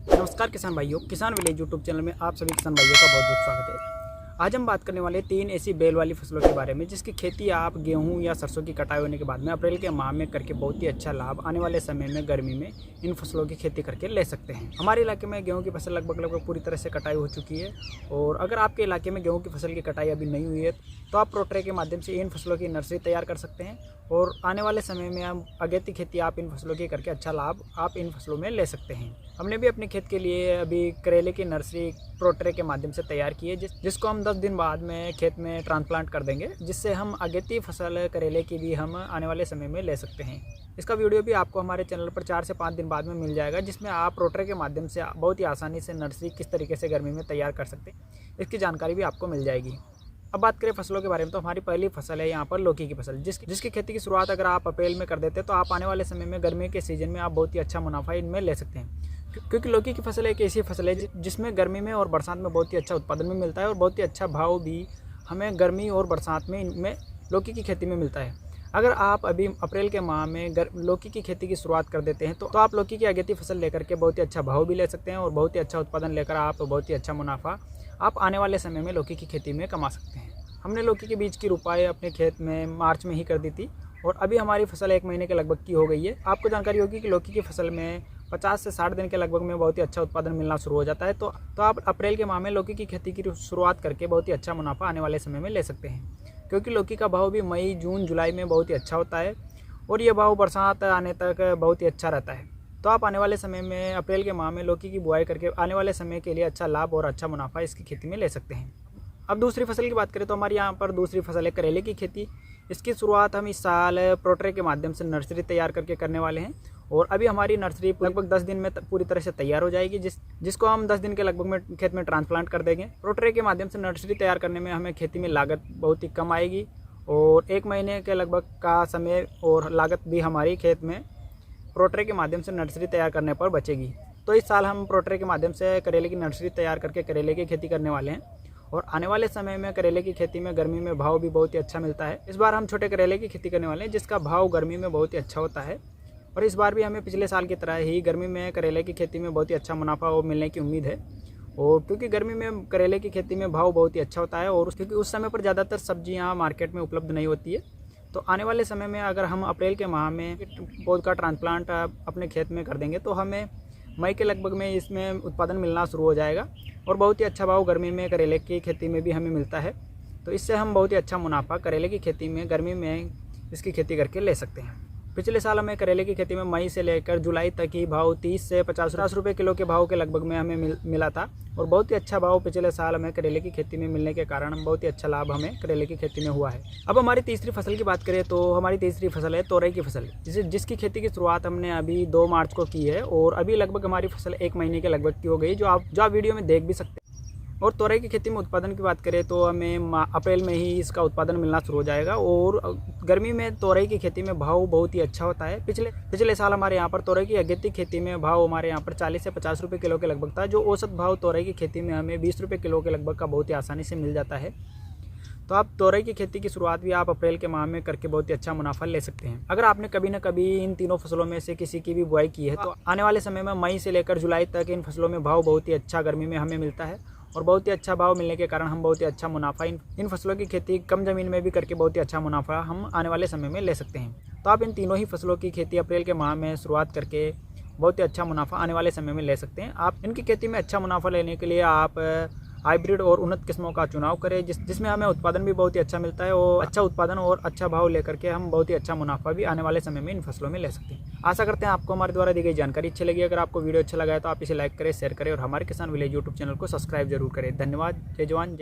नमस्कार किसान भाइयों, किसान विलेज यूट्यूब चैनल में आप सभी किसान भाइयों का बहुत बहुत स्वागत है। आज हम बात करने वाले 3 ऐसी बेल वाली फसलों के बारे में जिसकी खेती आप गेहूं या सरसों की कटाई होने के बाद में अप्रैल के माह में करके बहुत ही अच्छा लाभ आने वाले समय में गर्मी में इन फसलों की खेती करके ले सकते हैं। हमारे इलाके में गेहूं की फसल लगभग पूरी तरह से कटाई हो चुकी है और अगर आपके इलाके में गेहूँ की फसल की कटाई अभी नहीं हुई है तो आप प्रोट्रे के माध्यम से इन फसलों की नर्सरी तैयार कर सकते हैं और आने वाले समय में हम अगेती खेती आप इन फसलों की करके अच्छा लाभ आप इन फसलों में ले सकते हैं। हमने भी अपने खेत के लिए अभी करेले की नर्सरी प्रोट्रे के माध्यम से तैयार की है जिसको हम 10 दिन बाद में खेत में ट्रांसप्लांट कर देंगे, जिससे हम अगेती फसल करेले की भी हम आने वाले समय में ले सकते हैं। इसका वीडियो भी आपको हमारे चैनल पर 4 से 5 दिन बाद में मिल जाएगा, जिसमें आप प्रोट्रे के माध्यम से बहुत ही आसानी से नर्सरी किस तरीके से गर्मी में तैयार कर सकते हैं, इसकी जानकारी भी आपको मिल जाएगी। अब बात करें फसलों के बारे में तो हमारी पहली फसल है यहाँ पर लौकी की फसल, जिसकी खेती की शुरुआत अगर आप अप्रैल में कर देते हैं तो आप आने वाले समय में गर्मी के सीजन में आप बहुत ही अच्छा मुनाफा इनमें ले सकते हैं, क्योंकि लौकी की फसल एक ऐसी फसल है जिसमें गर्मी में और बरसात में बहुत ही अच्छा उत्पादन भी मिलता है और बहुत ही अच्छा भाव भी हमें गर्मी और बरसात में इनमें लौकी की खेती में मिलता है। अगर आप अभी अप्रैल के माह में लौकी की खेती की शुरुआत कर देते हैं तो आप लौकी की अगेती फसल लेकर के बहुत ही अच्छा भाव भी ले सकते हैं और बहुत ही अच्छा उत्पादन लेकर आप बहुत ही अच्छा मुनाफा आप आने वाले समय में लौकी की खेती में कमा सकते हैं। हमने लौकी के बीज की रुपाई अपने खेत में मार्च में ही कर दी थी और अभी हमारी फसल 1 महीने के लगभग की हो गई है। आपको जानकारी होगी कि लौकी की फसल में 50 से 60 दिन के लगभग में बहुत ही अच्छा उत्पादन मिलना शुरू हो जाता है। तो आप अप्रैल के माह में लौकी की खेती की शुरुआत करके बहुत ही अच्छा मुनाफा आने वाले समय में ले सकते हैं, क्योंकि लौकी का भाव भी मई, जून, जुलाई में बहुत ही अच्छा होता है और ये भाव बरसात आने तक बहुत ही अच्छा रहता है। तो आप आने वाले समय में अप्रैल के माह में लौकी की बुआई करके आने वाले समय के लिए अच्छा लाभ और अच्छा मुनाफा इसकी खेती में ले सकते हैं। अब दूसरी फसल की बात करें तो हमारी यहाँ पर दूसरी फसल है करेले की खेती। इसकी शुरुआत हम इस साल प्रोट्रे के माध्यम से नर्सरी तैयार करके करने वाले हैं और अभी हमारी नर्सरी लगभग 10 दिन में पूरी तरह से तैयार हो जाएगी, जिसको हम 10 दिन के लगभग में खेत में ट्रांसप्लांट कर देंगे। प्रोट्रे के माध्यम से नर्सरी तैयार करने में हमें खेती में लागत बहुत ही कम आएगी और 1 महीने के लगभग का समय और लागत भी हमारी खेत में प्रोट्रे के माध्यम से नर्सरी तैयार करने पर बचेगी। तो इस साल हम प्रोट्रे के माध्यम से करेले की नर्सरी तैयार करके करेले की खेती करने वाले हैं और आने वाले समय में करेले की खेती में गर्मी में भाव भी बहुत ही अच्छा मिलता है। इस बार हम छोटे करेले की खेती करने वाले हैं जिसका भाव गर्मी में बहुत ही अच्छा होता है और इस बार भी हमें पिछले साल की तरह ही गर्मी में करेले की खेती में बहुत ही अच्छा मुनाफा मिलने की उम्मीद है। और क्योंकि गर्मी में करेले की खेती में भाव बहुत ही अच्छा होता है और क्योंकि उस समय पर ज़्यादातर सब्जियाँ मार्केट में उपलब्ध नहीं होती है, तो आने वाले समय में अगर हम अप्रैल के माह में पौध का ट्रांसप्लांट अपने खेत में कर देंगे तो हमें मई के लगभग में इसमें उत्पादन मिलना शुरू हो जाएगा और बहुत ही अच्छा भाव गर्मी में करेले की खेती में भी हमें मिलता है। तो इससे हम बहुत ही अच्छा मुनाफा करेले की खेती में गर्मी में इसकी खेती करके ले सकते हैं। पिछले साल हमें करेले की खेती में मई से लेकर जुलाई तक ही भाव 30 से 50 रुपये किलो के भाव के लगभग में हमें मिला था और बहुत ही अच्छा भाव पिछले साल हमें करेले की खेती में मिलने के कारण बहुत ही अच्छा लाभ हमें करेले की खेती में हुआ है। अब हमारी तीसरी फसल की बात करें तो हमारी तीसरी फसल है तोरई की फसल, जिसकी खेती की शुरुआत हमने अभी 2 मार्च को की है और अभी लगभग हमारी फसल 1 महीने के लगभग की हो गई, जो आप वीडियो में देख भी सकते हैं। और तोरई की खेती में उत्पादन की बात करें तो हमें अप्रैल में ही इसका उत्पादन मिलना शुरू हो जाएगा और गर्मी में तोरई की खेती में भाव बहुत ही अच्छा होता है। पिछले साल हमारे यहाँ पर तोरई की अगेती खेती में भाव हमारे यहाँ पर 40 से 50 रुपये किलो के लगभग था, जो औसत भाव तोरई की खेती में हमें 20 रुपये किलो के लगभग का बहुत ही आसानी से मिल जाता है। तो आप तोरई की खेती की शुरुआत भी आप अप्रैल के माह में करके बहुत ही अच्छा मुनाफा ले सकते हैं। अगर आपने कभी न कभी इन तीनों फसलों में से किसी की भी बुआई की है तो आने वाले समय में मई से लेकर जुलाई तक इन फसलों में भाव बहुत ही अच्छा गर्मी में हमें मिलता है और बहुत ही अच्छा भाव मिलने के कारण हम बहुत ही अच्छा मुनाफा इन फसलों की खेती कम ज़मीन में भी करके बहुत ही अच्छा मुनाफा हम आने वाले समय में ले सकते हैं। तो आप इन तीनों ही फसलों की खेती अप्रैल के माह में शुरुआत करके बहुत ही अच्छा मुनाफा आने वाले समय में ले सकते हैं। आप इनकी खेती में अच्छा मुनाफा लेने के लिए आप हाइब्रिड और उन्नत किस्मों का चुनाव करें, जिसमें हमें उत्पादन भी बहुत ही अच्छा मिलता है और अच्छा उत्पादन और अच्छा भाव लेकर के हम बहुत ही अच्छा मुनाफा भी आने वाले समय में इन फसलों में ले सकते हैं। आशा करते हैं आपको हमारे द्वारा दी गई जानकारी अच्छी लगी। अगर आपको वीडियो अच्छा लगा है तो आप इसे लाइक करें, शेयर करें और हमारे किसान विलेज यूट्यूब चैनल को सब्सक्राइब जरूर करें। धन्यवाद। जय जवान।